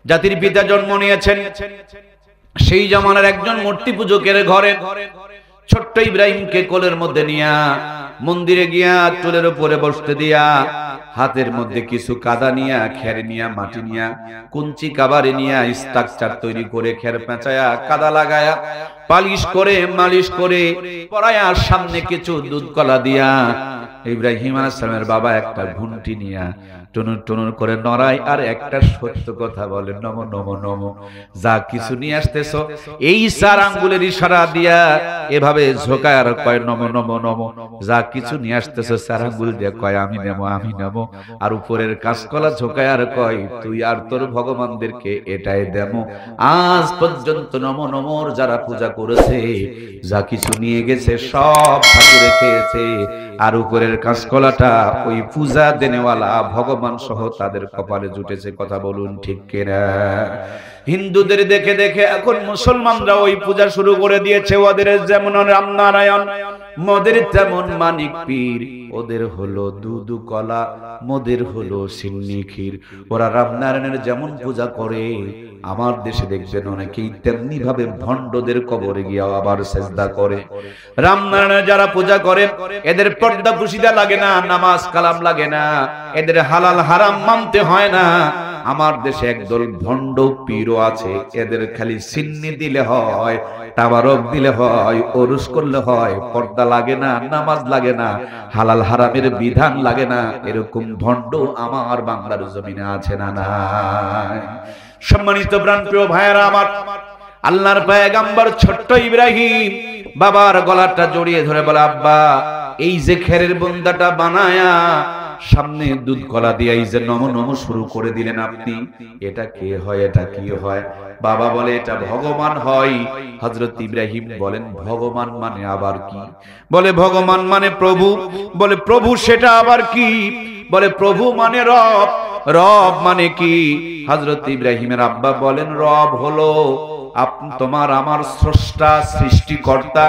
জাতির পিতা জন্ম নিয়েছেন সেই জামানার একজন মূর্তি পূজকের ঘরে ছোট্ট ইব্রাহিমকে কোলের মধ্যে নিয়া মন্দিরে গিয়া চুলের উপরে বসতে দিয়া হাতের মধ্যে কিছু কাদা নিয়া খের নিয়া মাটি নিয়া কুঞ্চি কাবারে নিয়া স্ট্রাকচার তৈরি করে খের পেঁচায়া কাদা লাগায়া পালিশ করে মালিশ করে পরায়া সামনে কিছু দুধ কলা দিয়া ইব্রাহিম আলাইহিস সালামের বাবা একটা ঘুন্টি নিয়া টুনুর টুনুর করে নড়ায় আর একটা সত্য কথা বলে, নমো নমো নমো। যা কিছু নিয়ে আসতেছো এই 4 আঙ্গুলের ইশারা দিয়া এভাবে ঝোকায় আর কয় নমো নমো নমো। যা কিছু নিয়ে আসতেছো 4 আঙ্গুল দিয়ে কয় আমি নেবো আমি নেবো। আর উপরের কাঁচকলা ঝোকায় আর কয় তুই আর তোর ভগবানদেরকে এটাই দেবো। আজ পর্যন্ত নমো নমোর যারা পূজা করেছে যা কিছু নিয়ে গেছে সব ঠাকুরে খেয়েছে। আর উপরের কাঁচকলাটা ওই পূজা দেনেওয়ালা ভগবান সহ তাদের কপালে জুটেছে। কথা বলুন ঠিক কিনা? হিন্দুদের দেখে দেখে এখন মুসলমানরা ওই পূজা শুরু করে দিয়েছে। ওদের যেমন রামনারায়ণ, মোদের তেমন মানিক পীর। ওদের হলো দুধ কলা, মোদের হলো সিন্নি ক্ষীর। ওরা রামনারায়ণের যেমন পূজা করে আমার দেশে দেখবেন অনেকেই তেমনি ভাবে ভণ্ডদের কবরে গিয়ে আবার সেজদা করে। রামনারায়ণের যারা পূজা করে এদের পর্দা পুশিদা লাগে না, নামাজ কালাম লাগে না, এদের হালাল হারাম মানতে হয় না। আমার দেশে একদল ভণ্ড পীরও আছে, এদের খালি সিন্নি দিলে হয়, তাবারক দিলে হয়, ওরস করলে হয়, পর্দা লাগে না, নামাজ লাগে না, হালাল হারামের বিধান লাগে না। এরকম ভণ্ড আমার বাংলার জমিনে আছে না নাই? সম্মানিত প্রাণপ্রিয় ভাইয়েরা আমার, আল্লাহর পয়গম্বর ছোট্ট ইব্রাহিম বাবার গলাটা জড়িয়ে ধরে বলে, আব্বা এই যে খেরের বন্দাটা বানায়া সামনে দুধ কলা দিয়ে এই যে নমো নমো শুরু করে দিলেন আপনি, এটা কে হয়, এটা কি হয়? বাবা বলে এটা ভগবান হয়। হযরত ইব্রাহিম বলেন ভগবান মানে আবার কি? বলে ভগবান মানে প্রভু। বলে প্রভু সেটা আবার কি? বলে প্রভু মানে রব। রব মানে কি? হযরত ইব্রাহিমের আব্বা বলেন রব হলো তোমার আমার স্রষ্টা, সৃষ্টিকর্তা।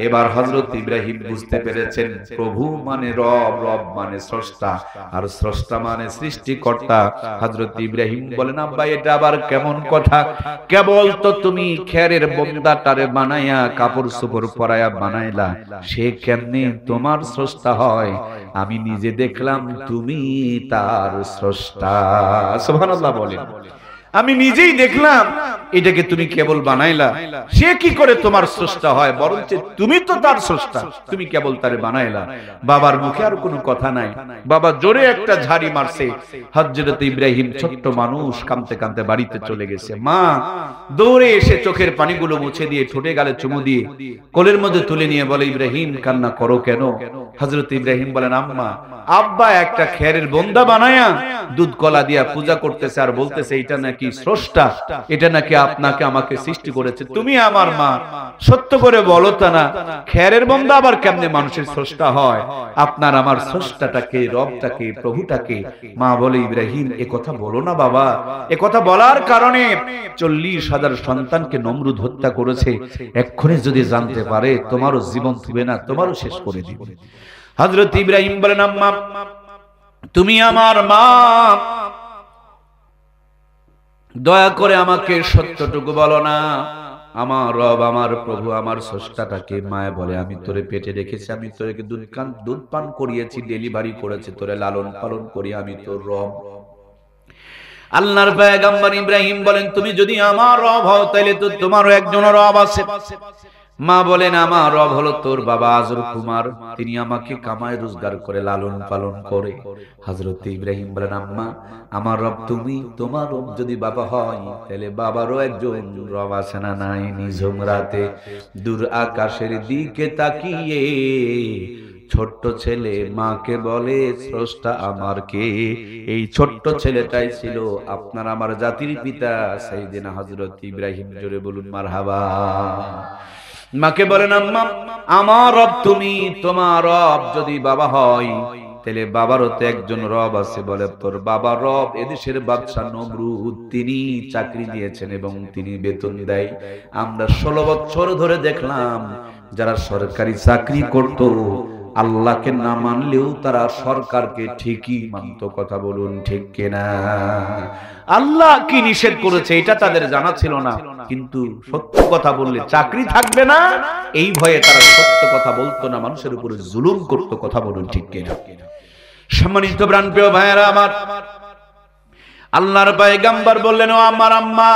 এবার হযরত ইব্রাহিম বুঝতে পেরেছেন প্রভু মানে রব, রব মানে স্রষ্টা, আর স্রষ্টা মানে সৃষ্টিকর্তা। হযরত ইব্রাহিম বলেন আব্বা এটা আবার কেমন কথা? কেবল তো তুমি খেরের বন্দাটারে বানাইয়া কাপড় চোপড় পরায়া বানাইলা, সে কেমনে তোমার স্রষ্টা হয়? আমি নিজে দেখলাম তুমি তার স্রষ্টা। সুবহানাল্লাহ বলেন। আমি নিজেই দেখলাম এটাকে তুমি কেবল বানাইলা, সে কি করে তোমার স্রষ্টা হয়? বরঞ্চ তুমি তো তার স্রষ্টা, তুমি কেবল তারে বানাইলা। বাবার মুখে আর কোনো কথা নাই। বাবা জোরে একটা ঝাড়ি মারছে। হযরত ইব্রাহিম ছোট্ট মানুষ কাঁদতে কাঁদতে বাড়িতে চলে গেছে। মা দৌড়ে এসে চোখের পানিগুলো মুছে দিয়ে ঠোঁটে গালে চুমু দিয়ে কোলের মধ্যে তুলে নিয়ে বলে, ইব্রাহিম কান্না করো কেন? হযরত ইব্রাহিম বলেন আম্মা আব্বা একটা খেরের বন্দা বানায়া দুধ কলা দিয়া পূজা করতেছে আর বলতেছে এটা নাকি স্রষ্টা, এটা নাকি আপনাকে আমাকে সৃষ্টি করেছে। তুমি আমার মা, সত্য করে বলো তা না, খেরের বন্দা আবার কেমনে মানুষের স্রষ্টা হয়? আপনার আমার স্রষ্টাটাকে, রবটাকে, প্রভুটাকে? মা বলে ইব্রাহিম এ কথা বলো না বাবা। এ কথা বলার কারণে 40,000 সন্তানকে নমরুদ হত্যা করেছে। এক্ষুনি যদি জানতে পারে তোমারও জীবন দিবে না, তোমারও শেষ করে দিবে। হযরত ইব্রাহিম বলেন আম্মা তুমি আমার মা, দয়া করে আমাকে সত্যটুকু বলো না, আমার রব, আমার প্রভু, আমার স্রষ্টাটাকে? মায়া বলে আমি তোরে পেটে রেখেছি, আমি তোরে দুধ পান করিয়েছি, ডেলিভারি করেছি, তোরে লালন পালন করি, আমি তোর রব। আল্লাহর পয়গম্বর ইব্রাহিম বলেন তুমি যদি আমার রব হও তাহলে তো তোমারও একজন রব আছে। মা বলেন আমার রব হলো তোর বাবা আজর কুমার, তিনি আমাকে কামায় রোজগার করে লালন পালন করে। হযরত ইব্রাহিম বলেন আম্মা আমার রব তুমি, তোমার রব যদি বাবা হয় তাহলে বাবারও একজন রব আছে না নাই? নিঝুম রাতে দূর আকাশের দিকে তাকিয়ে ছোট্ট ছেলে মাকে বলে স্রষ্টা আমার কে? এই ছোট্ট ছেলেটাই ছিল আপনার আমার জাতির পিতা সাইয়েদনা হযরত ইব্রাহিম। জোরে বলুন মারহাবা। মাকে বলেন আম্মা আমার রব তুমি, তোমার রব যদি বাবা হয় তাহলে বাবারও তো একজন রব আছে। বলে তোর বাবা রব এদেশের বাদশা নমরুদ, তিনি চাকরি দিয়েছেন এবং তিনি বেতন দেয়। আমরা 16 বছর ধরে দেখলাম যারা সরকারি চাকরি করত আল্লাহকে না মানলেও তারা সরকারকে ঠিকই মানত। কথা বলুন ঠিক কিনা? আল্লাহ কি নিষেধ করেছে এটা তাদের জানা ছিল না, কিন্তু সত্য কথা বললে চাকরি থাকবে না এই ভয়ে তারা সত্য কথা বলতো না, মানুষের উপরে জুলুম করতো। কথা বলুন ঠিক কিনা? সম্মানিত প্রাণপ্রিয় ভাইয়েরা আমার, আল্লাহর পয়গম্বর বললেন, ও আমার আম্মা,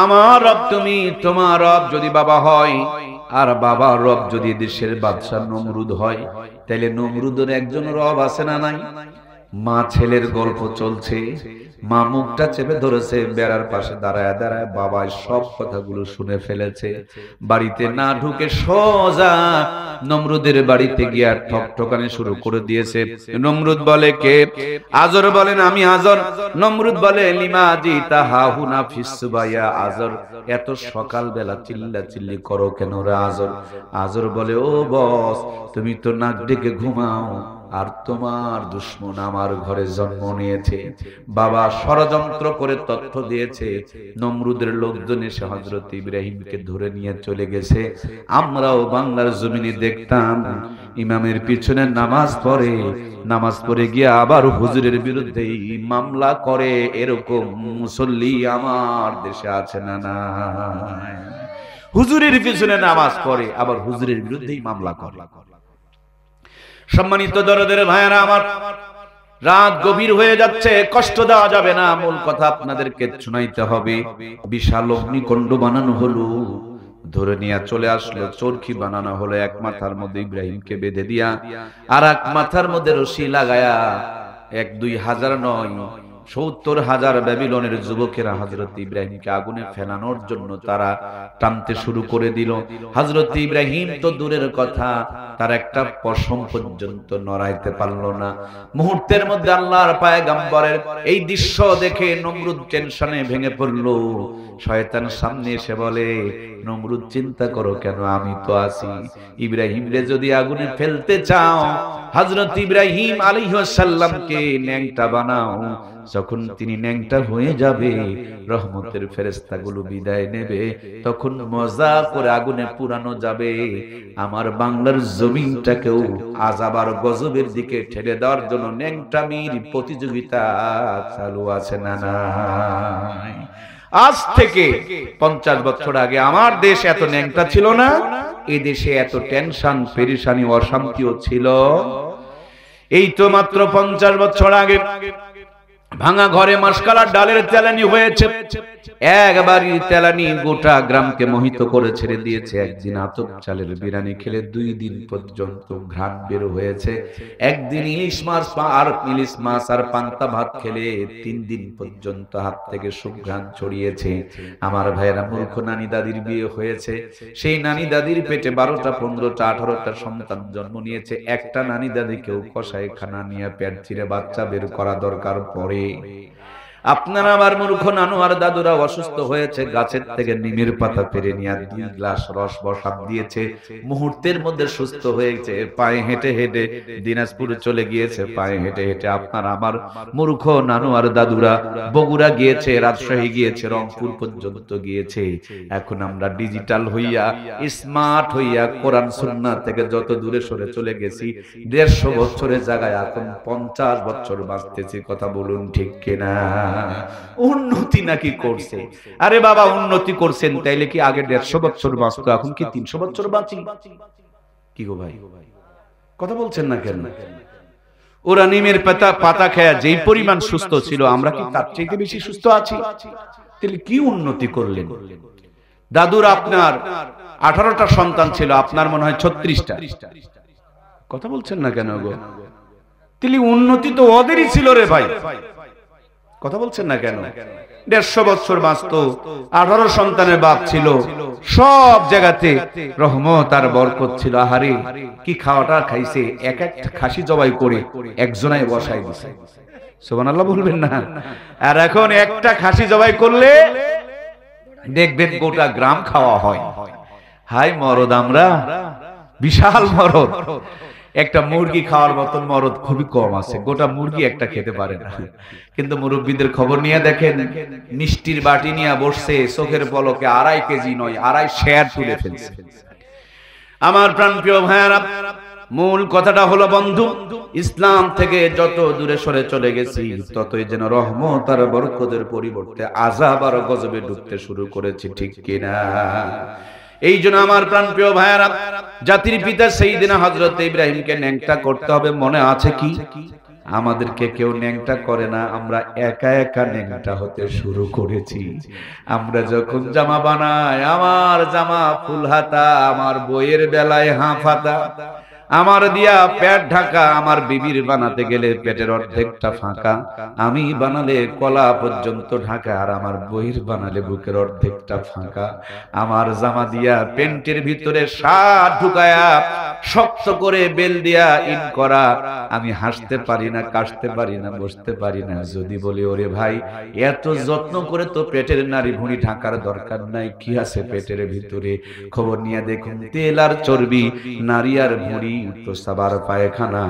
আমার রব তুমি, তোমার রব যদি বাবা হয় আর বাবার রব যদি দেশের বাদশা নমরুদ হয়, তাহলে নমরুদের একজন রব আছে না নাই? মা ছেলের গল্প চলছে, মা মুখটা চেপে ধরেছে, বেড়ার পাশে দাঁড়ায় দাঁড়ায় বাবা সব কথাগুলো শুনে ফেলেছে। বাড়িতে না ঢুকে সোজা নমরুদের বাড়িতে গিয়ে ঠকঠকানি শুরু করে দিয়েছে। নমরুদ বলে, কে? আজর বলেন, আমি আজর। নমরুদ বলে, লিমা জিতা হাহুনা ফিসবাইয়া আজর, এত সকাল বেলা চিল্লা চিল্লি করো কেন রে আজর? আজর বলে, ও বস, তুমি তো নাক ডেকে ঘুমাও, আর তোমার দুশমন আমার ঘরে জন্ম নিয়েছে। বাবা ষড়যন্ত্র করে তথ্য দিয়েছে, নমরুদের লোকজন এসে হযরত ইব্রাহিমকে ধরে নিয়ে চলে গেছে। আমরাও বাংলার জমিনে দেখতাম ইমামের পিছনে নামাজ পড়ে গিয়ে আবার হুজুরের বিরুদ্ধে মামলা করে, এরকম মুসল্লি আমার দেশে আছে না নাই? হুজুরের পিছনে নামাজ পড়ে আবার হুজুরের বিরুদ্ধেই মামলা করে। সম্মানিত দরদের ভাইয়েরা আমার, রাত গভীর হয়ে যাচ্ছে, কষ্ট দেওয়া যাবে না, মূল কথা আপনাদেরকে শুনাইতে হবে। বিশাল অগ্নিকুণ্ড বানানো হলো, ধরে নিয়ে চলে আসলো, চরকি বানানো হলো, এক মাথার মধ্যে ইব্রাহিমকে বেঁধে দিয়া আর এক মাথার মধ্যে রশি লাগায়া, 1-2 হাজার নয়, 70,000 ব্যাবিলনের যুবকেরা হযরত ইব্রাহিমকে আগুনে ফেলানোর জন্য তারা টানতে শুরু করে দিল। হযরত ইব্রাহিম তো দূরের কথা, তার একটা পশম পর্যন্ত নড়াইতে পারল না। মুহূর্তের মধ্যে আল্লাহর পয়গম্বরের এই দৃশ্য দেখে নমরুদ টেনশনে ভেঙে পড়ল। শয়তান সামনে এসে বলে, নমরুদ চিন্তা করো কেন, আমি তো আছি। ইব্রাহিমরে যদি আগুনে ফেলতে চাও, হযরত ইব্রাহিম আলাইহিস সালামকে ন্যাংটা বানাও, যখন তিনি ন্যাংটা হয়ে যাবে, রহমতের ফেরেশতাগুলো বিদায় নেবে, তখন মজা করে আগুনে পুরানো যাবে। আমার বাংলার জমিনটাকেও আযাব আর গজবের দিকে ঠেলে দেওয়ার জন্য ন্যাংটামির প্রতিযোগিতা চালু আছে না নাই? আজ থেকে 50 বছর আগে আমার দেশ এত ন্যাংটা ছিল না, এই দেশে এত টেনশন পেরেশানি অশান্তিও ছিল। এই তো মাত্র 50 বছর আগে ভাঙা ঘরে মাসকালার ডালের তেলানি হয়েছে, একবারই তেলানি গোটা গ্রামকে মোহিত করে ছেড়ে দিয়েছে। একদিন আতপ চালের বিরিয়ানি খেলে 2 দিন পর্যন্ত ঘ্রাণ বের হয়েছে। একদিন ইলিশ মাছ আর পান্তা ভাত খেলে 3 দিন পর্যন্ত হাত থেকে সুঘ্রাণ ছড়িয়েছে। আমার ভাইয়েরা, মূর্খ নানি দাদির বিয়ে হয়েছে, সেই নানি দাদির পেটে 12টা 15টা 18টা সন্তান জন্ম নিয়েছে। একটা নানি দাদিকেও কষায় খানা নিয়ে পেট চিরে বাচ্চা বের করা দরকার পড়ে। আপনারা আমার মূর্খ নানু আর দাদুরা অসুস্থ হয়েছে, গাছের থেকে নিমের পাতা পেরে নিয়ে 2 গ্লাস রস বসাব দিয়েছে, মুহূর্তের মধ্যে সুস্থ হয়েছে। পায়ে হেঁটে হেঁটে দিনাজপুর চলে গিয়েছে, পায়ে হেঁটে হেঁটে আপনার আমার মূর্খ নানু আর দাদুরা বগুড়া গিয়েছে, রাজশাহী গিয়েছে, রংপুর পর্যন্ত গিয়েছে। এখন আমরা ডিজিটাল হইয়া, স্মার্ট হইয়া, কোরআন সুন্নাহ থেকে যত দূরে সরে চলে গেছি, 150 বছরের জায়গায় এখন 50 বছর বাঁচতেছি। কথা বলুন ঠিক কিনা? উন্নতি নাকি করছে? আরে বাবা, উন্নতি করছেন তাইলে কি আগে 150 বছর বাঁচতো, এখন কি 300 বছর বাঁচি? কি গো ভাই, কথা বলছেন না কেন? ওরা নিমের পাতা খেয়া যেই পরিমাণ সুস্থ ছিল, আমরা কি তার থেকে বেশি সুস্থ আছি? তাহলে কি উন্নতি করলেন? দাদুর আপনার 18টা সন্তান ছিল, আপনার মনে হয় 36টা। কথা বলছেন না কেন গো? তাহলে উন্নতি তো ওদেরই ছিল রে ভাই। কথা বলছেন না কেন? 150 বছর বাঁচতো, 18 সন্তানের বাপ ছিল, সব জায়গাতে রহমত আর বরকত ছিল। আহারে কি খাওয়াটা খাইছে, এক একটা খাসি জবাই করে একজনায় বসাই দিছে। সুবহানাল্লাহ বলবেন না? আর এখন একটা খাসি জবাই করলে দেখবেন গোটা গ্রাম খাওয়া হয়। হাই মরদ, আমরা বিশাল মরদ। একটা মুরগি খাওয়ার মতন মরদ খুবই কম আছে, গোটা মুরগি একটা খেতে পারে না। কিন্তু মুরব্বীদের খবর নিয়ে দেখেন, মিষ্টির বাটি নিয়ে বসছে, চোখের পলকে 2.5 কেজি নয় 2.5 সের তুলে ফেলছে। আমার প্রাণপ্রিয় ভাইয়েরা, মূল কথাটা হলো বন্ধু, ইসলাম থেকে যত দূরে সরে চলে গেছি ততই যেন রহমত আর বরকতের পরিবর্তে আযাব আর গজবে ডুবতে শুরু করেছি, ঠিক কিনা? এই জন্য আমার প্রাণপ্রিয় ভাইয়েরা, জাতির পিতা সাইয়েদনা হযরত ইব্রাহিমকে ন্যাংটা করতে হবে, মনে আছে কি? আমাদেরকে কেউ ন্যাংটা করে না, আমরা একা একা ন্যাংটা হতে শুরু করেছি। আমরা যখন জামা বানাই, আমার জামা ফুল হাতা, আমার বইয়ের বেলায় হাফ হাতা, আমার দিয়া পেট ঢাকা, আমার বিবির বানাতে গেলে পেটের অর্ধেকটা ফাঁকা, আমি বানালে কলা পর্যন্ত ঢাকা, আর আমার বইয়ের বানালে বুকের অর্ধেকটা ফাঁকা। আমার জামা দিয়া প্যান্টের ভিতরে শার্ট ঢুকায়া শক্ত করে বেল দিয়া ইন করা, আমি হাসতে পারি না, কাশতে পারি না, বসতে পারি না। যদি বলি ওরে ভাই, এত যত্ন করে তো পেটের নারী ভুঁড়ি ঢাকার দরকার নাই, কি আছে পেটের ভিতরে? খবর নিয়ে দেখুন, তেল আর চর্বি, নারী আর ভুঁড়ি, প্রস্রাব আর পায়খানা,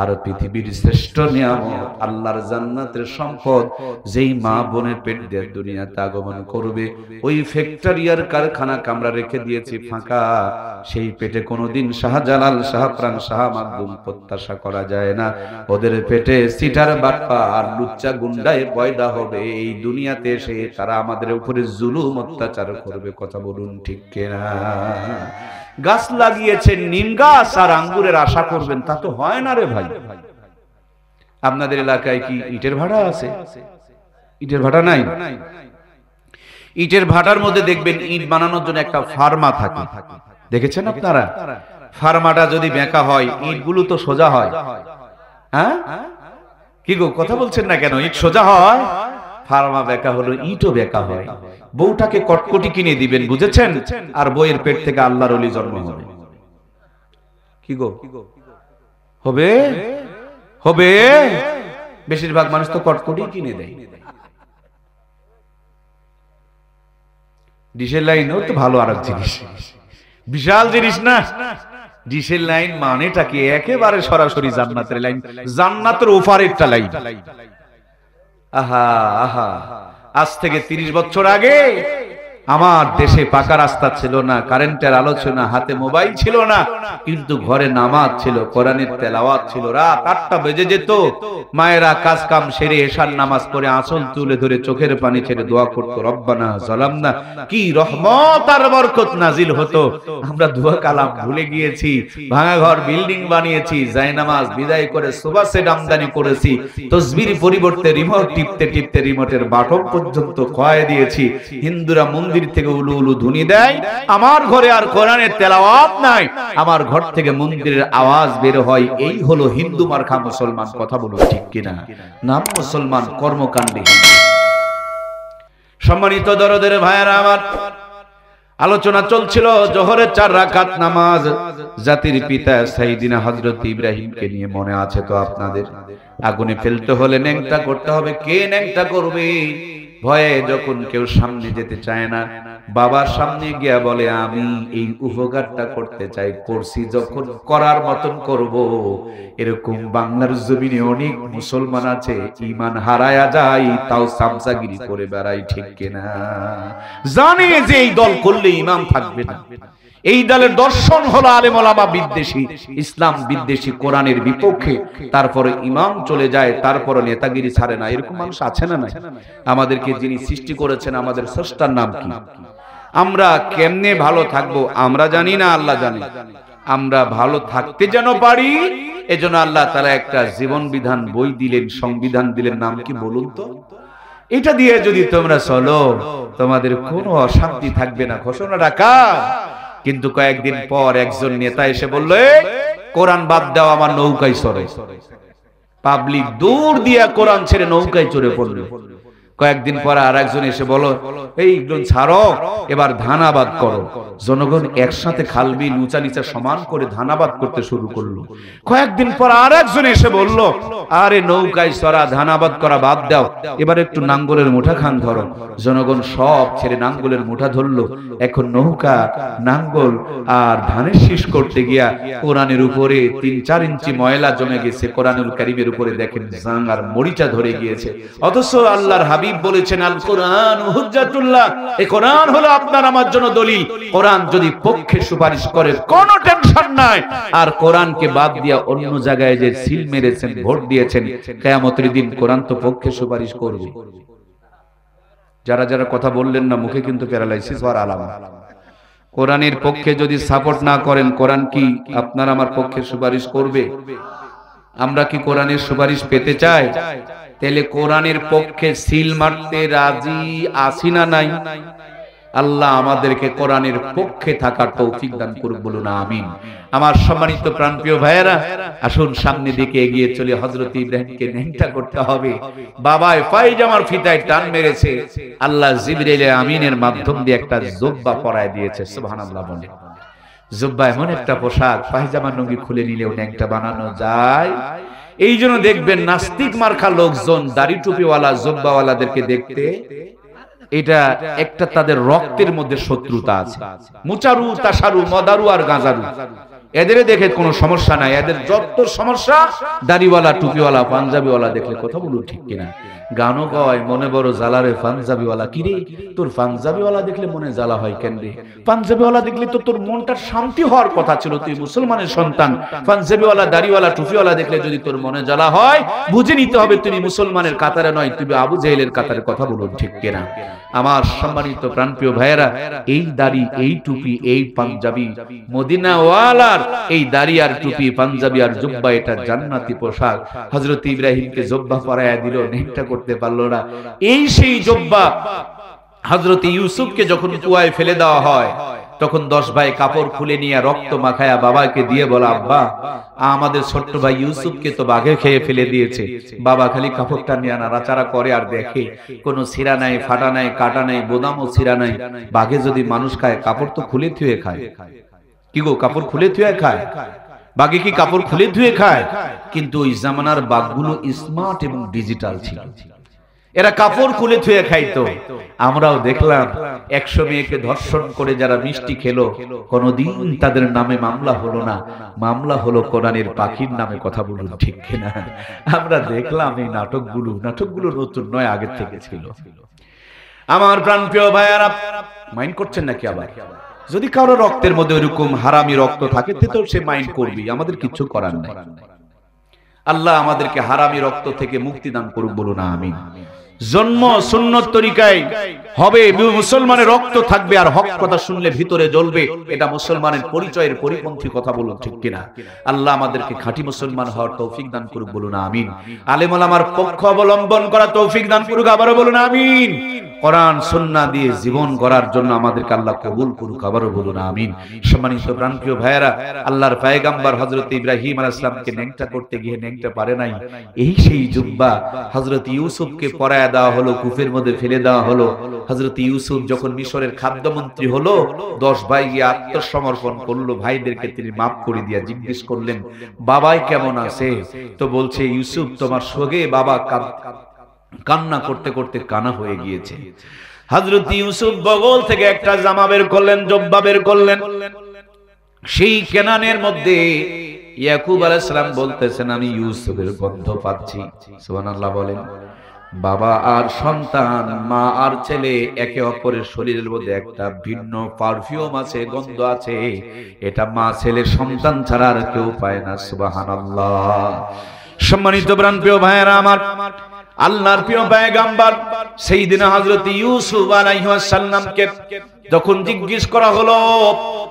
আর পৃথিবীর শ্রেষ্ঠ নিয়ামত আল্লাহর জান্নাতের সম্পদ, যেই মা বোনের পেট দিয়ে দুনিয়াতে আগমন করবে, ওই ফ্যাক্টরি আর কারখানা আমরা রেখে দিয়েছি ফাঁকা। সেই পেটে কোনোদিন শাহজালাল, শাহপ্রাণ, শাহ মাকদুম প্রত্যাশা করা যায় না। ওদের পেটে সিটার বাটপা আর লুচ্চা গুন্ডায় পয়দা হবে। এই দুনিয়াতে এসে তারা আমাদের উপরে জুলুম অত্যাচার করবে। কথা বলুন ঠিক কিনা? গাছ লাগিয়েছেন নিম গাছ আর আঙ্গুরের আশা করবেন, তা তো হয় না রে ভাই। আপনাদের এলাকায় কি ইটের ভাটা আছে? ইটের ভাটা নাই? ইটের ভাটার মধ্যে দেখবেন ইট বানানোর জন্য একটা ফার্মা থাকে, দেখেছেন আপনারা? ফার্মাটা যদি বেঁকা হয়, ইটগুলো তো সোজা হয়। হ্যাঁ কি গো, কথা বলছেন না কেন? ইট সোজা হয়, ফার্মা বেঁকা হলো, ইটও বেঁকা হয়। বউটাকে কটকটি কিনে দিবেন, বুঝেছেন? আর বইয়ের পেট থেকে আল্লাহর ওলি জন্ম হবে। কি গো, হবে? হবে? বেশিরভাগ মানুষ তো কটকটি কিনে দেয়। ডিশের লাইনও তো ভালো আর এক জিনিস, বিশাল জিনিস না? ডিশের লাইন মানেটা কি? একেবারে সরাসরি জান্নাতের লাইন, জান্নাতের ওপারেরটা লাইন। আহা আহা, আজ থেকে 30 বছর আগে আমার দেশে পাকা রাস্তা ছিল না, কারেন্টের আলো ছিল না, হাতে মোবাইল ছিল না, কিন্তু ঘরে নামাজ ছিল, কোরআনের তেলাওয়াত ছিল। রাত 8টা বেজে যেত, মায়েরা কাজ কাম সেরে এশার নামাজ পড়ে আঁচল তুলে ধরে চোখের পানি ছেড়ে দোয়া করতো, রব্বানা যালামনা। কি রহমত আর বরকত নাজিল হতো। আমরা দোয়া কালাম ভুলে গিয়েছি, ভাঙা ঘর বিল্ডিং বানিয়েছি, জায়নামাজ বিদায় করে সোফা সেট আমদানি করেছি, তাসবির পরিবর্তে রিমোট টিপতে টিপতে রিমোটের বাটন পর্যন্ত খোয়ায় দিয়েছি। হিন্দুরা মন্দির থেকে উলু উলু ধ্বনি দেয়, আমার ঘরে আর কোরআনের তেলাওয়াত নাই, আমার ঘর থেকে মন্দিরের আওয়াজ বের হয়। এই হলো হিন্দু মার্কা মুসলমান। কথা বলুন ঠিক কিনা? নাম মুসলমান, কর্মকাণ্ডে হিন্দু। সম্মানিত দরদের ভাইয়েরা আমার, আলোচনা চলছিল জোহরের 4 রাকাত নামাজ, জাতির পিতা সাইয়েদনা হযরত ইব্রাহিমকে নিয়ে। মনে আছে তো আপনাদের? আগুনে ফেলতে হলে ন্যাংটা করতে হবে। কে ন্যাংটা করবে? ভয়ে যখন কেউ সামনে যেতে চায় না, বাবার সামনে গিয়া বলে আমি এই উপকারটা করতে চাই, করছি যখন করার মতন করব। এরকম বাংলার জমিনে অনেক মুসলমান আছে, ঈমান হারায়া যায় তাও সামসাগিরি করে বেড়ায়, ঠিক কিনা? জানে যে এই দল করলে ঈমান থাকবে না। এই দলের দর্শন হলো আলেম ওলামা বিদ্বেষী, ইসলাম বিদ্বেষী, কোরআনের বিপক্ষে। তারপরে ইমাম চলে যায়, তারপরে নেতাগিরি ছাড়ে না। এরকম মানুষ আছে না নাই? আমাদেরকে যিনি সৃষ্টি করেছেন, আমাদের স্রষ্টার নাম কি? আমরা কেমনে ভালো থাকবো আমরা জানি না, আল্লাহ জানে। আমরা ভালো থাকতে যেন পারি, এজন্য আল্লাহ তাআলা একটা জীবন বিধান বই দিলেন, সংবিধান দিলেন। নাম কি বলুন তো? এটা দিয়ে যদি তোমরা চলো, তোমাদের কোনো অশান্তি থাকবে না। ঘোষণা রাখা। কিন্তু কয়েকদিন পর একজন নেতা এসে বলল, কোরআন বাদ দাও, আমার নৌকায় চড়ে। পাবলিক দূর দিয়া কোরআন ছেড়ে নৌকায় চড়ে পড়ল। কয়েকদিন পর আর একজন এসে বলো, এইগুলো ছাড়ো, এবার ধান আবাদ করো। জনগণ একসাথে খালবিল উঁচা নিচা সমান করে ধান আবাদ করতে শুরু করলো। কয়েকদিন পর আর একজন এসে বলল, আরে নৌকায় চড়া, ধান আবাদ করা বাদ দাও, এবার একটু নাঙ্গলের মুঠা খান ধরো। জনগণ সব ছেড়ে নাঙ্গলের মুঠা ধরলো। এখন নৌকা, নাঙ্গল আর ধানের শীষ করতে গিয়া কোরআনের উপরে 3-4 ইঞ্চি ময়লা জমে গেছে। কোরআনুল কারীমের উপরে দেখেন জাং আর মরিচা ধরে গিয়েছে। অথচ আল্লাহর হাবিব বলেছেন, আল কোরআন হুজ্জাতুল্লাহ, এই কোরআন হলো আপনার আমার জন্য দলিল। কোরআন যদি পক্ষে সুপারিশ করে, কোনো টেনশন প্রোটেকশন নাই, আর কোরআনকে বাদ দিয়া অন্য জায়গায় যে সিল মেরেছেন, ভোট দিয়েছেন, কিয়ামতের দিন কোরআন তো পক্ষে সুপারিশ করবে। যারা যারা কথা বললেন না, মুখে কিন্তু প্যারালাইসিস হওয়ার আলামত। কোরআনের পক্ষে যদি সাপোর্ট না করেন, কোরআন কি আপনার আমার পক্ষে সুপারিশ করবে? আমরা কি কোরআনের সুপারিশ পেতে চাই? তাহলে কোরআনের পক্ষে সিল মারতে রাজি আছি না নাই? আল্লাহ আমাদেরকে কোরআনের পক্ষে থাকার তৌফিক দান করুক, বলুন আমিন। আমার সম্মানিত প্রাণপ্রিয় ভাইয়েরা, আসুন সামনের দিকে এগিয়ে চলে হযরত ইব্রাহিমকে নেংটা করতে হবে। বাবায় পায়জামার ফিতায় টান মেরেছে, আল্লাহ জিবরাইল আমিনের মাধ্যম দিয়ে একটা জুব্বা পরায় দিয়েছে। সুবহানাল্লাহ বলে। জুব্বা এমন একটা পোশাক, পায়জামা লুঙ্গি খুলে নিলেও নেংটা বানানো যায়। এই জন্য দেখবেন নাস্তিক মার্কা লোকজন দাড়ি টুপিওয়ালা জুব্বাওয়ালাদেরকে দেখতে, এটা একটা তাদের রক্তের মধ্যে শত্রুতা আছে। মুচারু, তাসারু, মদারু আর গাঁজারু, এদের দেখে কোনো সমস্যা নাই। এদের যত সমস্যা দাড়িওয়ালা, টুপিওয়ালা, পাঞ্জাবিওয়ালা দেখলে। কথা বলুন ঠিক কিনা? গানও কয় মনে বড় জ্বালারে পাঞ্জাবিওয়ালা। কি রে, তোর পাঞ্জাবিওয়ালা দেখলে মনে জ্বালা হয় কেন রে? পাঞ্জাবিওয়ালা দেখলে তো তোর মনটা শান্তি হওয়ার কথা ছিল, তুই মুসলমানের সন্তান। পাঞ্জাবিওয়ালা, দাড়িওয়ালা, টুপিওয়ালা দেখলে যদি তোর মনে জ্বালা হয়, বুঝে নিতে হবে তুমি মুসলমানের কাতারে নয়, তুমি আবু জেহেলের কাতারে। কথা বলুন ঠিক কিনা? আমার সম্মানিত প্রাণপ্রিয় ভাইয়েরা, এই দাড়ি, এই টুপি, এই পাঞ্জাবি, মদিনাওয়ালার এই দাড়ি আর টুপি, পাঞ্জাবি আর জুব্বা, এটা জান্নাতি পোশাক। হযরত ইব্রাহিমকে জুব্বা পরায়া দিল, নেংটা করতে পারলো না। এই সেই জুব্বা হযরত ইউসুফকে যখন কুয়ায় ফেলে দেওয়া হয়, তখন 10 ভাই কাপড় খুলে নিয়ে রক্ত মাখায়া বাবাকে দিয়ে বলা, আব্বা আমাদের ছোট্ট ভাই ইউসুফকে তো বাঘে খেয়ে ফেলে দিয়েছে। বাবা খালি কাপড়টা নিয়ে নাড়াচাড়া করে আর দেখে কোনো ছিঁড়া নাই, ফাটা নাই, কাটা নাই, বোদামও ছিঁড়া নাই। বাঘে যদি মানুষ খায়, কাপড় তো খুলে ধুয়ে খায়। কি গো, কাপড় খুলে ধুয়ে খায়? বাঘে কি কাপড় খুলে ধুয়ে খায়? কিন্তু ওই জামানার বাঘগুলো স্মার্ট এবং ডিজিটাল ছিল, এরা কাপড় খুলে ধুয়ে খাইতো। আমরাও দেখলাম 100 মেয়েকে ধর্ষণ করে যারা মিষ্টি খেলো, কোনদিন তাদের নামে মামলা হলো না। মামলা হলো কোরআনের পাখির নামে। কথা বলুন ঠিক কিনা? আমরা দেখলাম এই নাটকগুলো নতুন নয়, আগের থেকে ছিল। আমার প্রাণপ্রিয় ভাইয়ারা, মাইন্ড করছেন নাকি? আবার যদি কারো রক্তের মধ্যে ওইরকম হারামি রক্ত থাকে, তো সে মাইন্ড করবি, আমাদের কিছু করার নাই। আল্লাহ আমাদেরকে হারামি রক্ত থেকে মুক্তি দান করুক, বলুন আমিন। জন্ম সুন্নত তরিকায় হবে, মুসলমানের রক্ত থাকবে, আর হক কথা শুনলে ভিতরে জ্বলবে। এটা মুসলমানের পরিচয়ের পরিপন্থী। কথা বলুন ঠিক কিনা? আল্লাহ আমাদেরকে খাঁটি মুসলমান হওয়ার তৌফিক দান করুক, বলুন আমিন। আলেম ওলামার পক্ষ অবলম্বন করার তৌফিক দান করুক, আবারও বলুন আমিন। কোরআন সুন্নাহ দিয়ে জীবন গড়ার জন্য আমাদেরকে আল্লাহ কবুল করুক, আবারও বলুন আমিন। সম্মানিত প্রাণপ্রিয় ভাইয়েরা, আল্লাহর পয়গম্বর হযরত ইব্রাহিম আলাইহিস সালামকে নেংটা করতে গিয়ে নেংটা পারে নাই। এই সেই জুব্বা হযরত ইউসুফকে পরায়া দেওয়া হলো, কূপের মধ্যে ফেলে দেওয়া হলো। হযরত ইউসুফ যখন মিশরের খাদ্যমন্ত্রী হলো, 10 ভাই গিয়ে আত্মসমর্পণ করলো। ভাইদেরকে তিনি মাফ করে দিয়া জিজ্ঞেস করলেন, বাবাই কেমন আছে? তো বলছে, ইউসুফ তোমার সঙ্গে বাবা কান্না করতে করতে কানা হয়ে গিয়েছে। হযরত ইউসুফ বগল থেকে একটা জামা বের করলেন, জব্বা বের করলেন। সেই কেনানের মধ্যে ইয়াকুব আলাইহিস সালাম বলতেছেন, আমি ইউসুফের গন্ধ পাচ্ছি। সুবহানাল্লাহ বলেন। বাবা আর সন্তান, মা আর ছেলে, একে অপরের শরীরের মধ্যে একটা ভিন্ন পারফিউম আছে, গন্ধ আছে। এটা মা ছেলে সন্তান ছাড়া আর কেউ পায় না। সুবহানাল্লাহ। সম্মানিত প্রাণপ্রিয় ভাইয়েরা আমার, আল্লাহর প্রিয় পয়গম্বর সাইয়েদনা হযরত ইউসুফ আলাইহিস সালামকে যখন জিজ্ঞেস করা হলো,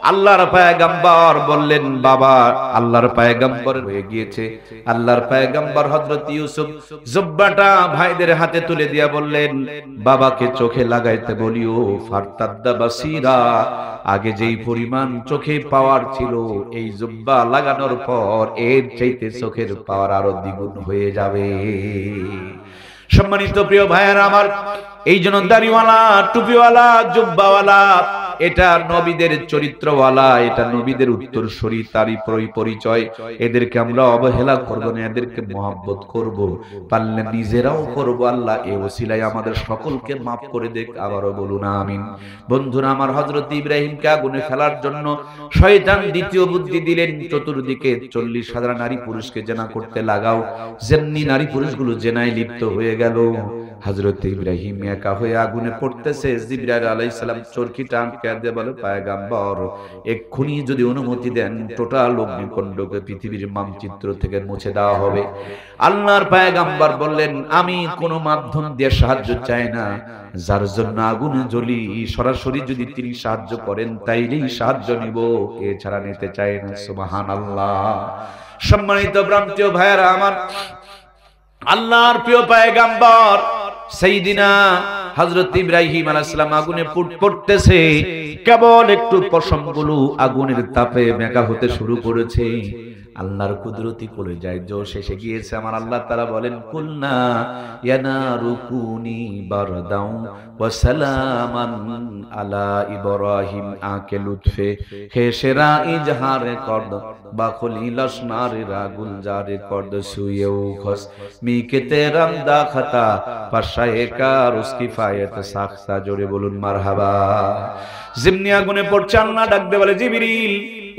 আল্লাহর পয়গম্বর বললেন, বাবা আল্লাহর পয়গম্বর হয়ে গিয়েছে। আল্লাহর পয়গম্বর হযরত ইউসুফ জুব্বাটা ভাইদের হাতে তুলে দিয়া বললেন, বাবাকে চোখে লাগাইতে বলিও। ফারতাদ্দা বাসীরা, আগে যেই পরিমাণ চোখে পাওয়ার ছিল, এই জুব্বা লাগানোর পর এর চাইতে চোখের পাওয়ার আরো দ্বিগুণ হয়ে যাবে। সম্মানিত প্রিয় ভাইয়েরা আমার, এই জন্য দাড়িওয়ালা, টুপিওয়ালা, জুব্বাওয়ালা, এটা নবীদের চরিত্রওয়ালা, এটা নবীদের উত্তরসূরি, তারই পরিচয়। এদেরকে আমরা অবহেলা করব না, এদেরকে মহব্বত করব, পারলে নিজেরাও করব। আল্লাহ এই ওসিলায় আমাদের সকলকে মাফ করে দেখ, আবারও বলুন আমিন। বন্ধুরা আমার, হযরত ইব্রাহিমকে আগুনে ফেলার জন্য শয়তান দ্বিতীয় বুদ্ধি দিলেন। চতুর্দিকে 40,000 নারী পুরুষকে জেনা করতে লাগাও। যেমনি নারী পুরুষগুলো জেনায় লিপ্ত হয়ে গেল, হযরত ইব্রাহিম একা হয়ে আগুনে পড়তেছে। জিবরাইল আলাইহিস সালাম চরকিটা আটকে দিয়ে বলে, পয়গম্বর এক্ষুনি যদি অনুমতি দেন টোটাল অগ্নিকুণ্ডকে পৃথিবীর মানচিত্র থেকে মুছে দেওয়া হবে। আল্লাহর পয়গম্বর বললেন, আমি কোনো মাধ্যম দিয়ে সাহায্য চাই না, যার জন্য আগুনে জ্বলি সরাসরি যদি তিনি সাহায্য করেন তাইলেই সাহায্য নিব, এছাড়া নিতে চাই না। সুবহানাল্লাহ। সম্মানিত প্রান্তীয় ভাইয়েরা আমার, আল্লাহর প্রিয় পয়গম্বর সাইয়্যিদিনা হযরত ইব্রাহিম আলাইহিস সালাম আগুনে পড়তেছে, কেবল একটু পশমগুলো আগুনের তাপে মেকা হতে শুরু করেছে। আল্লাহর কুদরতি কোলে যায় জোশ এসে গিয়েছে। আমার আল্লাহ তাআলা বলেন, কুলনা ইয়ানারু কুনি বারদাউ ওয়া সালামান আলা ইব্রাহিম আকে লুতফে খেশরা ইজহারে করদ বা খলিলাস নারিরা গুলজারে করদ সুয়েউ খস মিকে তেরাম দা খাতা পাশায়ে কার উসকি ফায়াত সাখসা। জোরে বলুন মারহাবা। জিমনি আগুনে পড়ছে, আল্লাহ ডাকতে বলে, জিবরিল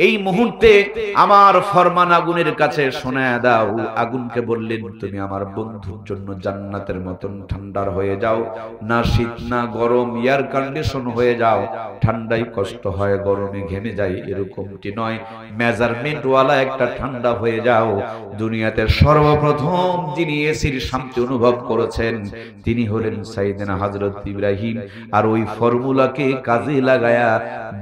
এই মুহূর্তে আমার ফরমান আগুনের কাছে শোনায়া দাও। আগুনকে বললেন, তুমি আমার বন্ধুর জন্য জান্নাতের মতন ঠান্ডার হয়ে যাও, না শীত না গরম, এয়ার কন্ডিশন হয়ে যাও। ঠান্ডায় কষ্ট হয়, গরমে ঘেমে যায়, এরকমটি নয়, মেজারমেন্ট ওয়ালা একটা ঠান্ডা হয়ে যাও। দুনিয়াতে সর্বপ্রথম যিনি এসির শান্তি অনুভব করেছেন তিনি হলেন সাইয়েদনা হযরত ইব্রাহিম। আর ওই ফর্মুলাকে কাজে লাগায়া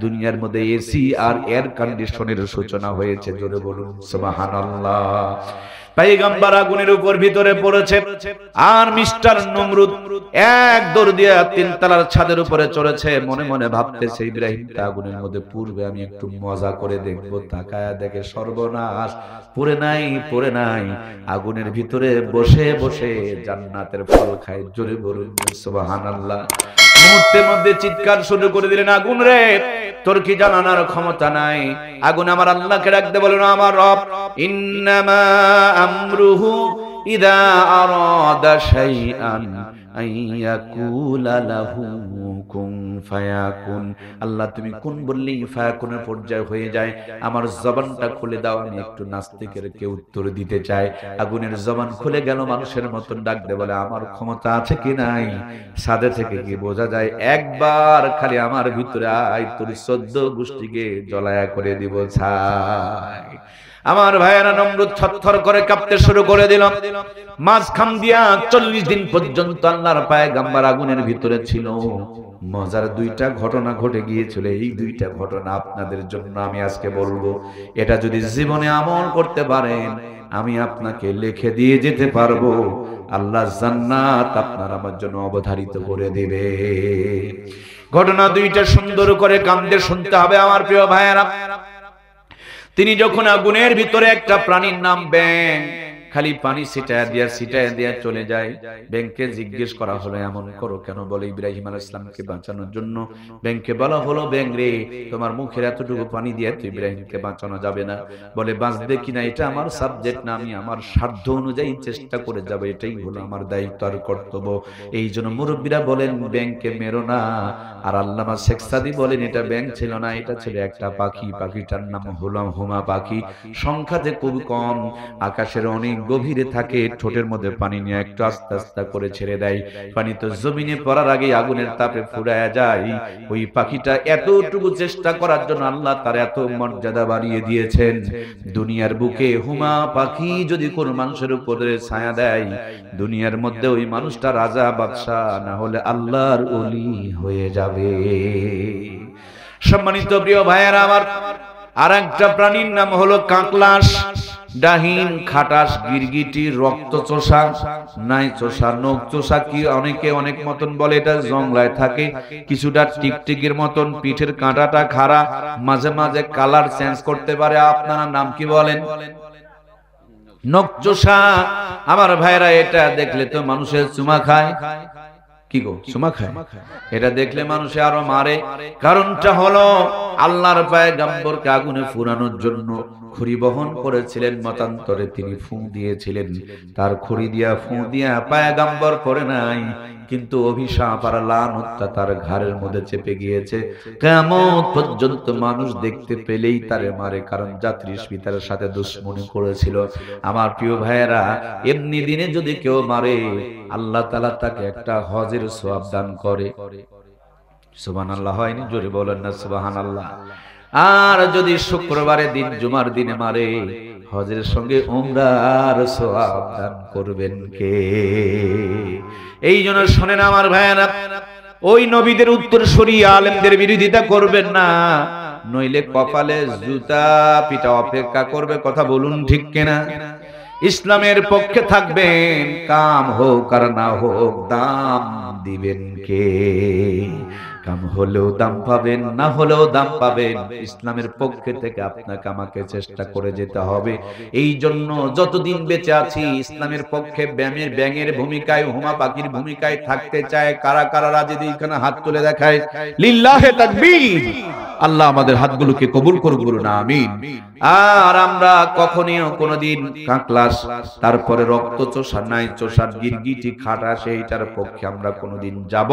দুনিয়ার মধ্যে এসি আর এয়ার কন্ডিশনের সূচনা হয়েছে। জোরে বলুন সুবহানাল্লাহ। পয়গম্বর আগুনের উপর ভিতরে পড়েছে, আর মিস্টার নমরুদ এক দৌড় দিয়ে তিনতলার ছাদের উপরে চড়েছে। মনে মনে ভাবতেছে, ইব্রাহিম তা আগুনের মধ্যে পূর্বে আমি একটু মজা করে দেখবো। তাকায়া দেখে সর্বনাশ, পড়ে নাই, আগুনের ভিতরে বসে বসে জান্নাতের ফল খায়। জোরে বলুন সুবহানাল্লাহ। মুহূর্তের মধ্যে চিৎকার শুরু করে দিলেন, আগুন রে তোর কি জানানোর ক্ষমতা নাই? আগুন আমার আল্লাহকে ডাকতে বলেন, আমার রব, ইন্নামা আমরুহু ইদা আরাদা শাইআন আইয়াকুলা লাহু কুন ফায়াকুন। আল্লাহ তুমি কোন বললেই ফায়াকুনের পর্যায়ে হয়ে যায়। আমার জবানটা খুলে দাও, আমি একটু নাস্তিকের কে উত্তর দিতে চাই। আগুনের জবান খুলে গেল, মানুষের মতন ডাকতে বলে, আমার ক্ষমতা আছে কি নাই? সাদে থেকে কি বোঝা যায়? একবার খালি আমার ভিতরে আয়, তোর 14 গোষ্ঠীকে জ্বলায়া করে দিব ছাই। আমার ভাইয়েরা, নমরুদ থরথর করে কাঁপতে শুরু করে দিল। মাঝখান দিয়া 40 দিন পর্যন্ত আল্লাহর পয়গম্বর আগুনের ভিতরে ছিল। মজার দুইটা ঘটনা ঘটে গিয়েছিল। এই দুইটা ঘটনা আপনাদের জন্য আমি আজকে বলবো। এটা যদি জীবনে আমল করতে পারেন, আমি আপনাকে লিখে দিয়ে যেতে পারবো, আল্লাহ জান্নাত আপনার আমার জন্য অবধারিত করে দেবে। ঘটনা দুইটা সুন্দর করে কান দিয়ে শুনতে হবে আমার প্রিয় ভাইয়েরা। তিনি যখন আগুনের ভিতরে, একটা প্রাণীর নাম ব্যাঙ, খালি পানি ছিটায় দিয়া চলে যায়। ব্যাঙকে জিজ্ঞেস করা হলো, এমন করো কেন? বলে, ইব্রাহিম আলাইহিস সালামকে বাঁচানোর জন্য। ব্যাঙকে বলা হলো, ব্যাঙ রে তোমার মুখের এতটুকু পানি দিয়ে তো ইব্রাহিমকে বাঁচানো যাবে না। বলে, বাঁচবে কিনা এটা আমার সাবজেক্ট না, আমি আমার সাধ্য অনুযায়ী চেষ্টা করে যাব, এটাই হলো আমার দায়িত্ব আর কর্তব্য। এই জন্য মুরব্বীরা বলেন, ব্যাঙকে মেরো না। আর আল্লামা শেখ সাদী বলেন, এটা ব্যাঙ ছিল না, এটা ছিল একটা পাখি। পাখিটার নাম হলো হুমা পাখি। সংখ্যাতে খুব কম, আকাশের অনেক গভীরে থাকে। ঠোঁটের মধ্যে পানি নিয়ে একটু আস্তে আস্তে করে ছেড়ে দেয়। পানি তো জমিনে পড়ার আগে আগুনের তাপে ফুরায়া যায়। ওই পাখিটা এতটুকু চেষ্টা করার জন্য আল্লাহ তার এত মর্যাদা বাড়িয়ে দিয়েছেন। দুনিয়ার বুকে হুমা পাখি যদি কোন মানুষের উপরে ছায়া দেয়, দুনিয়ার মধ্যে ওই মানুষটা রাজা বাদশা না হলে আল্লাহর ওলি হয়ে যাবে। সম্মানিত প্রিয় ভাইয়েরা আমার, আর একটা প্রাণীর নাম হলো কাকলাস। ডাহিন, খাটাস, গিরগিটি, রক্তচোষা, নাইচোষা, নখচোষা, কি অনেকে অনেক মতন বলে। এটা জংলায় থাকে, কিছুটা টিকটিকির মতন, পিঠের কাঁটাটা খাড়া, মাঝে মাঝে কালার চেঞ্জ করতে পারে। আপনারা নাম কি বলেন? নখচোষা। আমার ভাইরা, এটা দেখলে তো মানুষের চুমা খায়। কি গো, চুমা খায়? এটা দেখলে মানুষে আরো মারে। কারণটা হলো, আল্লাহর পয়গম্বরকে আগুনে পুরানোর জন্য খড়ি বহন করেছিলেন, মতান্তরে তিনি ফুঁ দিয়েছিলেন। তার খড়ি দিয়া ফুঁ দিয়া পয়গম্বর করে নাই, কিন্তু অভিশাপ আর লানতটা তার ঘাড়ের মধ্যে চেপে গিয়েছে। কিয়ামত পর্যন্ত মানুষ দেখতে পেলেই তারে মারে, কারণ যাত্রী পিতার সাথে দুশমনি করেছিল। আমার প্রিয় ভাইয়েরা, এমনি দিনে যদি কেউ মারে, আল্লাহ তাআলা তাকে একটা হজের সওয়াব দান করে। সুবহানাল্লাহ হয়নি? জোরে বলেন না সুবহানাল্লাহ। আর যদি শুক্রবারের দিন, জুমার দিনে মারে, হজের সঙ্গে উমরার সওয়াব দান করবেন কে? এই জন্য শোনেন আমার ভাইয়েরা, ওই নবীদের উত্তরসূরি আলেমদের বিরোধিতা করবেন না, নইলে কপালে জুতা পিটা অপেক্ষা করবে। কথা বলুন ঠিক কিনা? ইসলামের পক্ষে থাকবেন, কাম হোক আর না হোক দাম দিবেন কে? কাম হলেও দাম পাবেন, না হলেও দাম পাবেন। ইসলামের পক্ষে থেকে আপনাকে আমাকে চেষ্টা করে যেতে হবে। এই জন্য যতদিন বেঁচে আছি ইসলামের পক্ষে ব্যাঙের ভূমিকায়, হুমা পাখির ভূমিকায় থাকতে চায়। কারা কারা রাজি? এখানে হাত তুলে দেখায়। লিল্লাহে তাকবীর। আল্লাহ আমাদের হাতগুলোকে কবুল করুক, বলুন আমিন। আর আমরা কখনিও কোনোদিন কাকলাস, তারপরে রক্ত চোষা নাই চোষার গিরগিটি খাটা, সেইটার পক্ষে আমরা কোনোদিন যাব।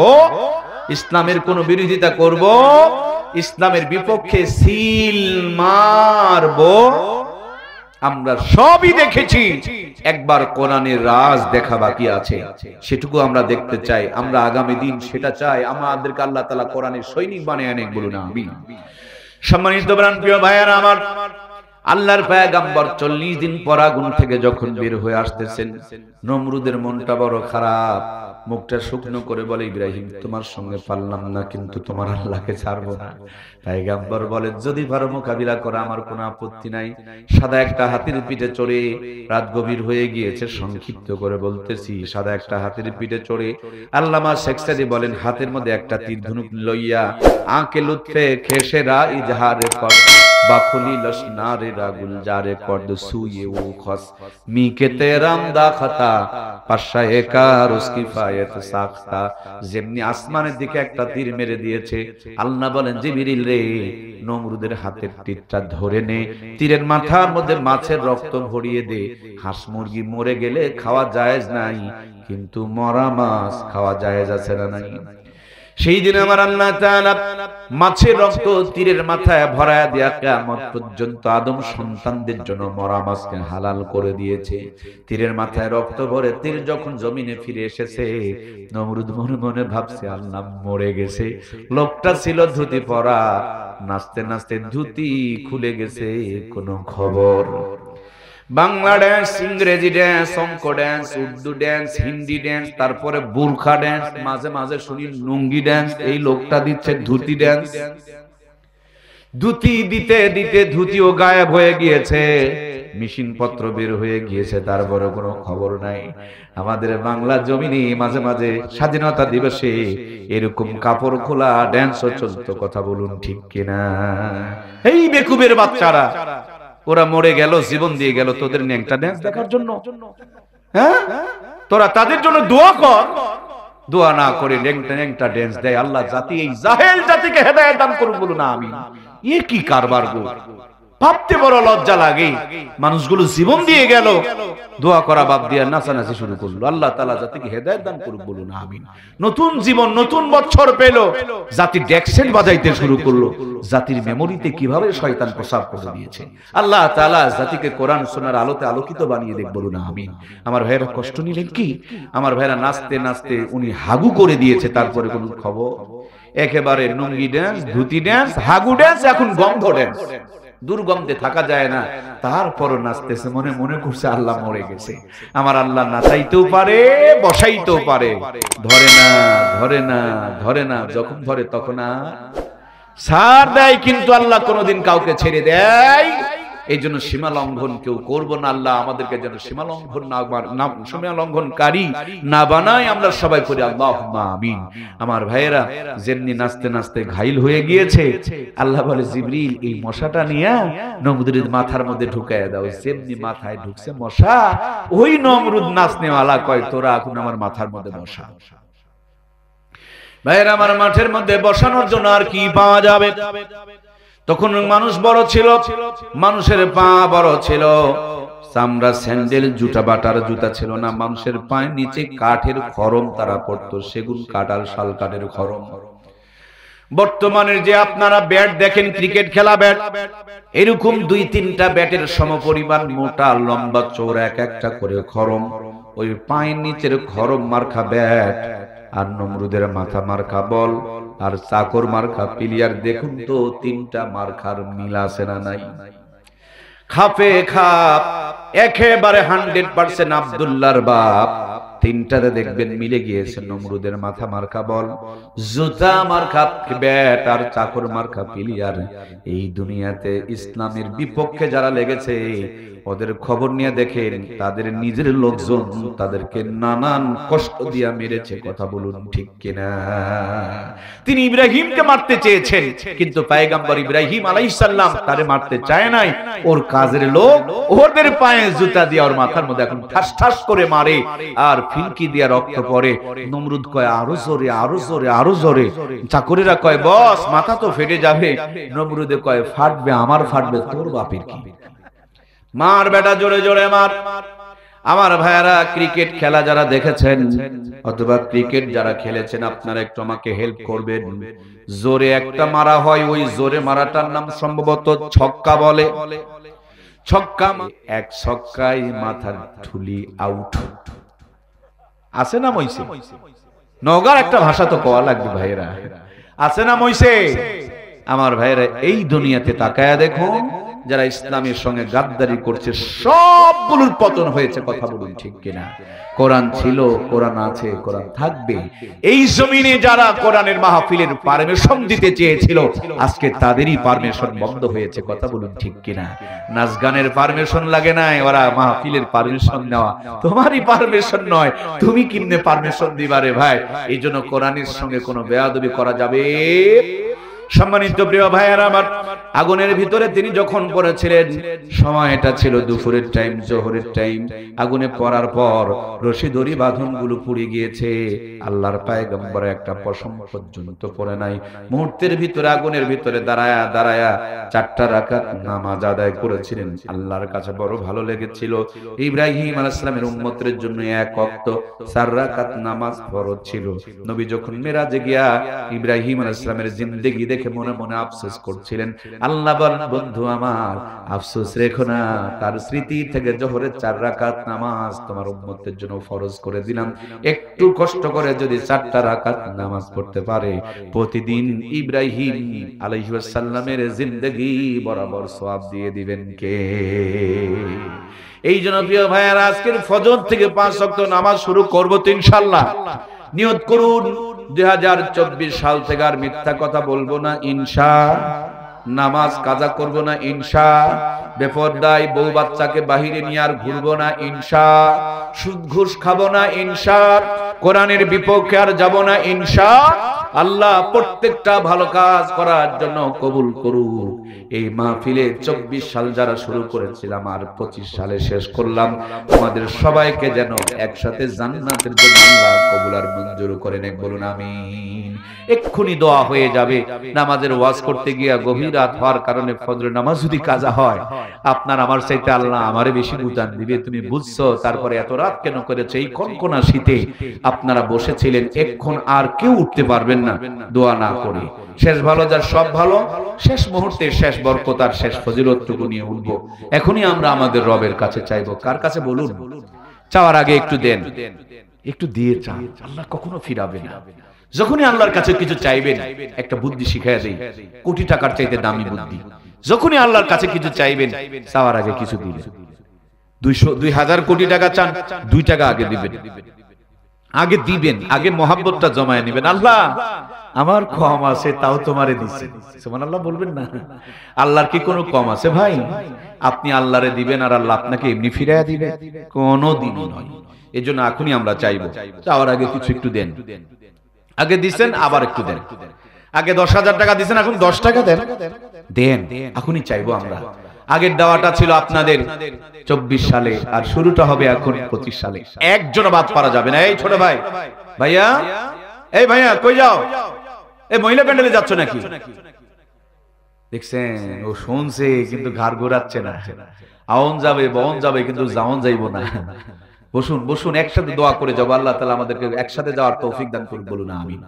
ইসলামের কোন বিরোধিতা করব, ইসলামের বিপক্ষে সিল মারব, আমরা সবই দেখেছি। একবার কোরআনের রাজ দেখা বাকি আছে, সেটুকু আমরা দেখতে চাই। আমরা আগামী দিন সেটা চাই। আমাদেরকে আল্লাহ তাআলা কোরআনের সৈনিক বানিয়ে আনেন, বলুন আমিন। সম্মানিত প্রিয় ভাইয়েরা আমার, আল্লাহর পয়গম্বর 40 দিন পর আগুন থেকে যখন বের হয়ে আসতেছেন, নমরুদের মনটা বড় খারাপ। মুখটা শুকনো করে বলে, ইব্রাহিম তোমার সঙ্গে পারলাম না, কিন্তু তোমার আল্লাহকে ছাড়বো না। পয়গম্বর বলে, যদি পারো মোকাবিলা করা, আমার কোনো আপত্তি নাই। সাদা একটা হাতির পিঠে চড়ে, রাত গভীর হয়ে গিয়েছে, সংক্ষিপ্ত করে বলতেছি, সাদা একটা হাতির পিঠে চড়ে আল্লামা শেখ সাদি বলেন, হাতের মধ্যে একটা তীর ধনুক লইয়া আঁকে লুৎফে খেসেরা ইজহারে কর বাখুলি লসনারে রাগুল জারে কর্দ সুয়ে ও খস মিকে তেরাম দা খাতা পাশা একার উসকি ফায়েত সাখতা। যেমনি আসমানের দিকে একটা তীর মেরে দিয়েছে, আল্লাহ বলেন, জিবরিল রে, নমরুদের হাতের তীরটা ধরে নে, তীরের মাথার মধ্যে মাছের রক্ত ভরিয়ে দে। হাঁস মুরগি মরে গেলে খাওয়া জায়েজ নাই, কিন্তু মরা মাছ খাওয়া জায়েজ আছে না নাই? সেই দিন আমার আল্লাহ তাআলা মাছের রক্ত তীরের মাথায় ভরায়া দিয়া কিয়ামত পর্যন্ত আদম সন্তানদের জন্য মরা মাছকে হালাল করে দিয়েছে। তীরের মাথায় রক্ত ভরে তীর যখন জমিনে ফিরে এসেছে, নমরুদ মনে মনে ভাবছে, আল্লাহ মরে গেছে। লোকটা ছিল ধুতি পরা, নাচতে নাচতে ধুতি খুলে গেছে, কোনো খবর। বাংলা ড্যান্স, ইংরেজি ড্যান্স, অঙ্ক dance, Urdu dance, Hindi dance, তারপরে বুরখা ড্যান্স, মাঝে মাঝে শুনি লুঙ্গি ড্যান্স। এই লোকটা দিচ্ছে ধুতি ড্যান্স। ধুতি দিতে দিতে ধুতিও গায়েব হয়ে গিয়েছে, মেশিন পত্র বের হয়ে গিয়েছে, তারপরে কোনো খবর নাই। আমাদের বাংলা জমিনে মাঝে মাঝে স্বাধীনতা দিবসে এরকম কাপড় খোলা ড্যান্সও চলতো। কথা বলুন ঠিক কিনা? এই বেকুবের বাচ্চারা, ওরা মরে গেল, জীবন দিয়ে গেল তোদের ন্যাংটা ড্যান্স দেখার জন্য। হ্যাঁ, তোরা তাদের জন্য দোয়া কর। দোয়া না করে ন্যাংটা ন্যাংটা ড্যান্স দেয়। আল্লাহ জাতি, এই জাহেল জাতিকে হেদায়েত দান করুন, বলুন আমিন। এ কি কারবার গো! ভাবতে বড় লজ্জা লাগে। মানুষগুলো জীবন দিয়ে গেল, দোয়া করা বাদ দিয়ে নাচানাচি শুরু করলো। আল্লাহ তাআলা জাতিকে হেদায়েত দান করুক, বলুন আমিন। নতুন জীবন, নতুন বছর পেল, জাতি ডেক্সেন বাজাইতে শুরু করলো। জাতির মেমোরিতে কিভাবে শয়তান প্রসাব করে দিয়েছে। আল্লাহ তাআলা জাতিকে কোরআন সুন্নাহর আলোতে আলোকিত বানিয়ে দেখ, বলুন আমিন। আমার ভাইরা কষ্ট নিলেন কি? আমার ভাইরা নাচতে নাচতে উনি হাগু করে দিয়েছে, তারপরে কোনো খবর। একেবারে লুঙ্গি ড্যান্স, ধুতি ড্যান্স, হাগু ড্যান্স, এখন গন্ধ ড্যান্স। দুর্গন্ধে থাকা যায় না, তারপরও নাচতেছে, মনে মনে করছে আল্লাহ মরে গেছে। আমার আল্লাহ নাচাইতেও পারে, বসাইতেও পারে। ধরে না, ধরে না, ধরে না, যখন ধরে তখন ছাড় দেয়, কিন্তু আল্লাহ কোনোদিন কাউকে ছেড়ে দেয়। এই জন্য সীমা লঙ্ঘন কেউ করবো না। আল্লাহ আমাদেরকে যেন সীমা লঙ্ঘন সীমা লঙ্ঘনকারী না বানায়, আমরা সবাই করি আল্লাহুম্মা আমিন। আমার ভাইয়েরা, যেমনি নাচতে নাচতে ঘাইল হয়ে গিয়েছে, আল্লাহ বলে, জিবরিল এই মশাটা নিয়ে নমরুদের মাথার মধ্যে ঢুকাইয়া দাও। যেমনি মাথায় ঢুকছে মশা, ওই নমরুদ নাচনেওয়ালা কয়, তোরা এখন আমার মাথার মধ্যে বসা। ভাইয়েরা আমার, মাঠের মধ্যে বসানোর জন্য আর কি পাওয়া যাবে? তখন মানুষ বড় ছিল, মানুষের পা বড় ছিল, চামড়া স্যান্ডেল জুতা বাটার জুতা ছিল না, মানুষের পায়ের নিচে কাঠের খড়ম তারা পড়তো, সেগুন কাঠ আর শাল কাঠের খড়ম। বর্তমানের যে আপনারা ব্যাট দেখেন, ক্রিকেট খেলা ব্যাট, এরকম 2-3টা ব্যাটের সমপরিমাণ মোটা লম্বা চৌড়া এক একটা করে খড়ম, ওই পায়ের নিচের খড়ম মার্কা ব্যাট আর নমরুদের মাথা মার্কা বল আর চাকর মার্কা প্লেয়ার, দেখুন তো 3টা মার্কার মিল আছে না নাই? খাপে খাপ একেবারে 100% আব্দুল্লাহর বাপ, 3টাতে দেখবেন মিলে গিয়েছে। নমরুদের মাথা মার্কা বল, জুতা মার্কা ব্যাট আর চাকর মার্কা প্লেয়ার। এই দুনিয়াতে ইসলামের বিপক্ষে যারা লেগেছে ওদের খবর নিয়ে দেখেন, তাদের নিজের লোকজন তাদেরকে নানান কষ্ট দিয়া মেরেছে। কথা বলুন ঠিক কিনা? তিনি ইব্রাহিমকে মারতে চেয়েছেন, কিন্তু পয়গম্বর ইব্রাহিম আলাইহিস সালাম তারে মারতে চায় নাই। ওর কাজের লোক ওদের পায়ে জুতা দিয়ে ওর মাথার মধ্যে এখন ঠাস ঠাস করে মারে আর ফিনকি দিয়া রক্ত পড়ে। নমরুদ কয় আরো জোরে, আরো জোরে, আরো জোরে। চাকরেরা কয় বস মাথা তো ফেটে যাবে। নমরুদে কয় ফাটবে, আমার ফাটবে, তোর বাপের কি? মার বেটা, জোরে জোরে মার। আমার ভাইয়ারা, ক্রিকেট খেলা যারা দেখেছেন অথবা ক্রিকেট যারা খেলেছেন, আপনারা একটু আমাকে হেল্প করবেন। জোরে একটা মারা হয়, ওই জোরে মারাটার নাম সম্ভবত ছক্কা বলে। ছক্কা, এক ছক্কায় মাথার ঠুলি আউট। আছে না মইছে? নওগাঁর একটা ভাষা তো কোয়া লাগবে ভাইয়েরা, আছে না মইছে? আমার ভাইয়েরা, এই দুনিয়াতে তাকায়া দেখুন, যারা ইসলামের সঙ্গে গাদ্দারি করছে সবগুলোর পতন হয়েছে। কথা বলুন ঠিক কিনা? কোরআন ছিল, কোরআন আছে, কোরআন থাকবে। এই জমিনে যারা কোরআনের মাহফিলের পারমিশন দিতে চেয়েছিল, আজকে তাদেরই পারমিশন বন্ধ হয়েছে। কথা বলুন ঠিক কিনা? নাচ গানের পারমিশন লাগে নাই, ওরা মাহফিলের পারমিশন নেওয়া তোমারই পারমিশন নয়, তুমি কিমনে পারমিশন দিবা রে ভাই? এই জন্য কোরআনের সঙ্গে কোনো বেয়াদবি করা যাবে। সম্মানিত প্রিয় ভাইয়েরা আমার, আগুনের ভিতরে তিনি যখন পড়েছিলেন, সময়টা ছিল দুপুরের টাইম, জোহরের টাইম। আগুনে পড়ার পর রশি দড়ি বাঁধনগুলো পুড়ে গিয়েছে। আল্লাহর পয়গম্বর একটা পশম পর্যন্ত পড়ে নাই। মুহূর্তের ভিতরে আগুনের ভিতরে দাঁড়ায়া দাঁড়ায়া 4টা রাকাত নামাজ আদায় করেছিলেন। আল্লাহর কাছে বড় ভালো লেগেছিল। ইব্রাহিম আলাইহিস সালামের উম্মতের জন্য 1 ওয়াক্ত 4 রাকাত নামাজ ফরজ ছিল। নবী যখন মেরাজে গিয়া ইব্রাহিম আলাইহিস সালামের জিন্দেগি দেখে মনে মনে আফসোস করছিলেন। আল্লাহ বলেন, বন্ধু আমার, আফসোস রেখো না, তার স্মৃতি থেকে জোহরের 4 রাকাত নামাজ তোমার উম্মতের জন্য ফরজ করে দিলাম। একটু কষ্ট করে যদি 4টা রাকাত নামাজ পড়তে পারে, প্রতিদিন ইব্রাহিম আলাইহিস সালামের জিন্দেগি বরাবর সওয়াব দিয়ে দিবেন কে? এই জন্য প্রিয় ভাইয়ারা, আজকের ফজর থেকে 5 ওয়াক্ত নামাজ শুরু করব তো ইনশাআল্লাহ। নিয়ত করুন 2024 সাল থেকে আর মিথ্যা কথা বলবো না ইনশাআল্লাহ। নামাজ কাজা করব না ইনশাআল্লাহ। বেপরদায় বউ বাচ্চাকে বাহিরে নিয়ে আর ঘুরবো না ইনশাআল্লাহ। সুদ ঘুষ খাবো না ইনশাআল্লাহ। কোরআনের বিপক্ষে আর যাব না ইনশাআল্লাহ। আল্লাহ প্রত্যেকটা ভালো কাজ করার জন্য কবুল করুক। এই মাহফিলে 24 সাল যারা শুরু করেছিলাম আর 25 সালে শেষ করলাম, আমাদের সবাইকে যেন একসাথে জান্নাতের জন্য আল্লাহ কবুল আর মঞ্জুর করেন। এক বলুন আমিন। এক্ষুনি দোয়া হয়ে যাবে। নামাজের ওয়াজ করতে গিয়া গভীর রাত হওয়ার কারণে ফজরের নামাজ যদি কাজা হয়, আপনার আমার চাইতে আল্লাহ আমারে বেশি গুদান দিবে। তুমি বুঝছো? তারপরে এত রাত কেন করেছে? এই কনকনা শীতে আপনারা বসেছিলেন, এখন আর কেউ উঠতে পারবেন না দোয়া না করে। শেষ ভালো যার সব ভালো, শেষ মুহূর্তে শেষ বরকত আর শেষ ফজিলতটুকু নিয়ে উঠবো। এখনই আমরা আমাদের রবের কাছে চাইবো। কার কাছে বলুন? চাওয়ার আগে একটু দেন, একটু দিয়ে চান। আল্লাহ কখনো ফিরাবে না। যখনই আল্লাহর কাছে কিছু চাইবেন, একটা বুদ্ধি শিখাইয়া দেই, কোটি টাকার চাইতে দামি বুদ্ধি। যখনই আল্লাহর কাছে কিছু চাইবেন, চাওয়ার আগে কিছু দিবেন। 200-2000 কোটি টাকা চান, 2 টাকা আগে দিবেন। আগে দিবেন, আগে মহাব্বতটা জমায় নেবেন। আল্লাহ আমার কম আছে, তাও তোমারে দিচ্ছি। সুবহানাল্লাহ বলবেন না? আল্লাহর কি কোনো কম আছে ভাই? আপনি আল্লাহরে দিবেন আর আল্লাহ আপনাকে এমনি ফিরাইয়া দিবে? কোনো দিন নয়। এজন্য এখনই আমরা চাইবো, চাওয়ার আগে কিছু একটু দেন। আগে দিছেন, আবার একটু দেন। আগে 10,000 টাকা দিছেন, এখন 10 টাকা দেন। দেন, এখনই চাইবো আমরা। আগের দেওয়াটা ছিল আপনাদের 24 সালে, আর শুরুটা হবে এখন 25 সালে। একজন বাদ পারা যাবে না। এই ছোট ভাই, ভাইয়া, এই ভাইয়া কই যাও? এই মহিলা প্যান্ডেলে যাচ্ছ নাকি? দেখছেন, ও শুনছে কিন্তু ঘাড় ঘোরাচ্ছে না। আওন যাবে বন যাবে কিন্তু যাওন যাইব না। বসুন বসুন একসাথে দোয়া করে যাবো, আল্লাহ তাআলা আমাদেরকে একসাথে যাওয়ার তৌফিক দান করুন, বলুন আমিন।